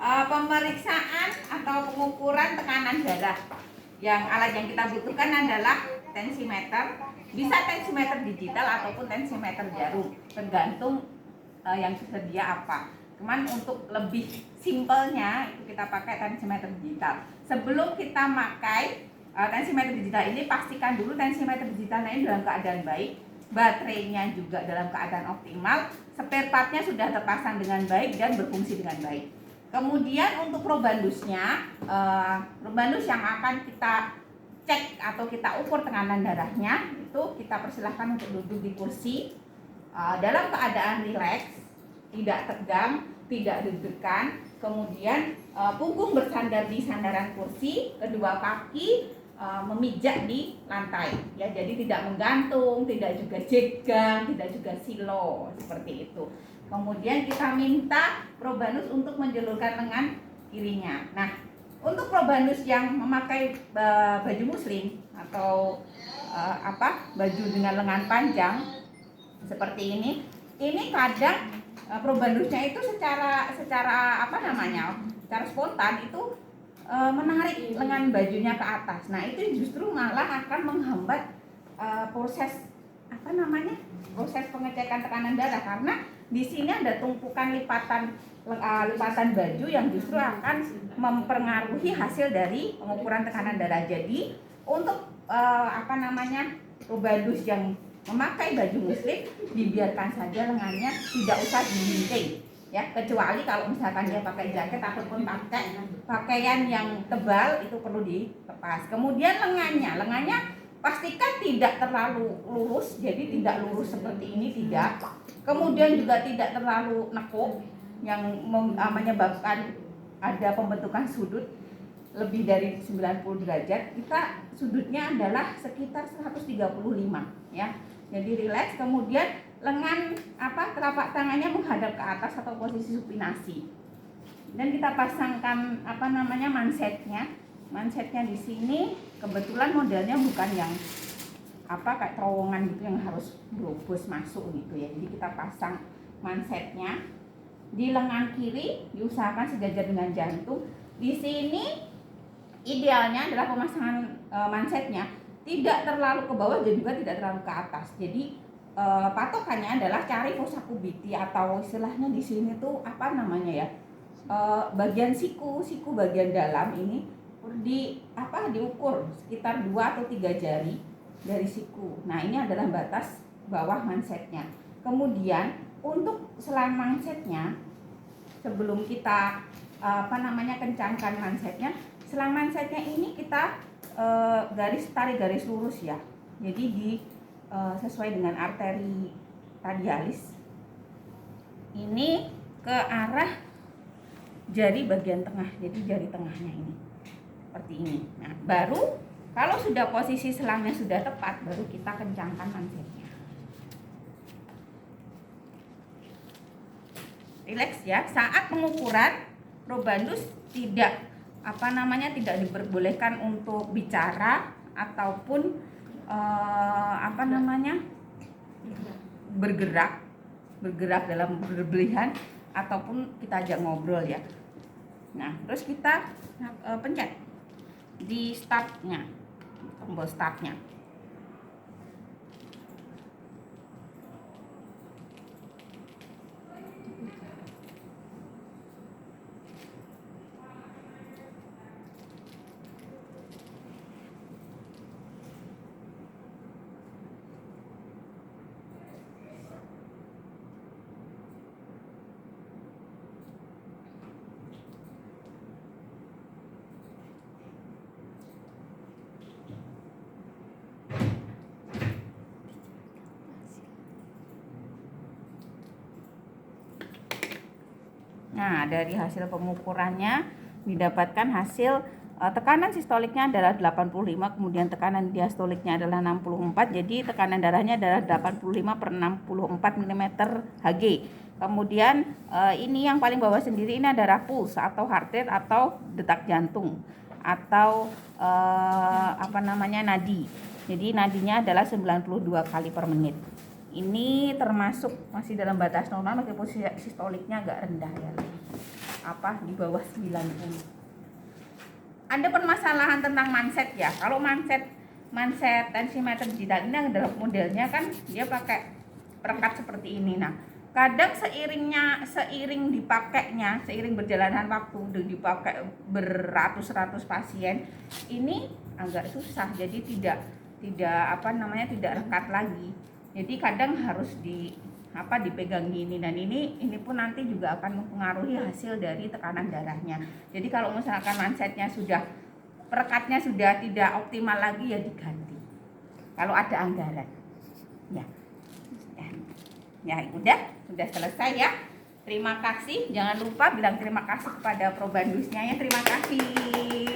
pemeriksaan atau pengukuran tekanan darah. Yang alat yang kita butuhkan adalah tensimeter, bisa tensimeter digital ataupun tensimeter jarum, tergantung yang tersedia apa. Cuman untuk lebih simpelnya itu kita pakai tensimeter digital. Sebelum kita pakai tensimeter digital ini, pastikan dulu tensimeter digitalnya ini dalam keadaan baik, baterainya juga dalam keadaan optimal, spare partnya sudah terpasang dengan baik dan berfungsi dengan baik. Kemudian untuk probandusnya, probandus yang akan kita cek atau kita ukur tekanan darahnya itu kita persilahkan untuk duduk di kursi dalam keadaan rileks, tidak tegang, tidak deg-degan. Kemudian punggung bersandar di sandaran kursi, kedua kaki memijak di lantai, ya. Jadi tidak menggantung, tidak juga jegang, tidak juga silo seperti itu. Kemudian kita minta probandus untuk menjulurkan lengan kirinya. Nah, untuk probandus yang memakai baju muslim atau baju dengan lengan panjang seperti ini kadang probandusnya itu secara spontan itu menarik lengan bajunya ke atas. Nah, itu justru malah akan menghambat proses pengecekan tekanan darah, karena di sini ada tumpukan lipatan baju yang justru akan mempengaruhi hasil dari pengukuran tekanan darah. Jadi untuk probandus yang memakai baju muslim dibiarkan saja lengannya, tidak usah digunting, ya, kecuali kalau misalkan dia pakai jaket ataupun pakai pakaian yang tebal itu perlu dilepas. Kemudian lengannya pastikan tidak terlalu lurus, jadi tidak lurus seperti ini, tidak. Kemudian juga tidak terlalu nekuk yang menyebabkan ada pembentukan sudut lebih dari 90 derajat. Kita sudutnya adalah sekitar 135, ya. Jadi rileks. Kemudian lengan telapak tangannya menghadap ke atas atau posisi supinasi. Dan kita pasangkan mansetnya. Mansetnya di sini kebetulan modelnya bukan yang kayak terowongan gitu yang harus berobos masuk gitu, ya. Jadi kita pasang mansetnya di lengan kiri, diusahakan sejajar dengan jantung. Di sini idealnya adalah pemasangan mansetnya tidak terlalu ke bawah dan juga tidak terlalu ke atas. Jadi patokannya adalah cari fossa cubiti atau istilahnya di sini tuh bagian siku bagian dalam ini diukur sekitar 2 atau 3 jari dari siku. Nah, ini adalah batas bawah mansetnya. Kemudian untuk selang mansetnya, sebelum kita kencangkan mansetnya, selang mansetnya ini kita tarik garis lurus, ya. Jadi sesuai dengan arteri radialis ini ke arah jari bagian tengah, jadi jari tengahnya ini seperti ini. Nah, baru kalau sudah posisi selangnya sudah tepat, baru kita kencangkan mansetnya. Rileks, ya. Saat pengukuran probandus tidak diperbolehkan untuk bicara ataupun bergerak dalam berlebihan ataupun kita ajak ngobrol, ya. Nah, terus kita pencet di startnya, tombol startnya. Nah, dari hasil pengukurannya didapatkan hasil tekanan sistoliknya adalah 85, kemudian tekanan diastoliknya adalah 64. Jadi tekanan darahnya adalah 85/64 mm Hg. Kemudian ini yang paling bawah sendiri ini adalah pulse atau heart rate atau detak jantung atau nadi. Jadi nadinya adalah 92 kali per menit. Ini termasuk masih dalam batas normal, meskipun sistoliknya agak rendah, ya. di bawah 90. Ada permasalahan tentang manset ya. Kalau manset tensimeter digital ini adalah modelnya kan dia pakai perekat seperti ini. Nah, kadang seiring dipakainya, seiring berjalanan waktu udah dipakai beratus-ratus pasien, ini agak susah. Jadi tidak rekat lagi. Jadi kadang harus dipegang gini, dan ini pun nanti juga akan mempengaruhi hasil dari tekanan darahnya. Jadi kalau misalkan mansetnya perekatnya sudah tidak optimal lagi, ya diganti kalau ada anggaran ya udah selesai ya. Terima kasih, jangan lupa bilang terima kasih kepada Probandusnya ya. Terima kasih.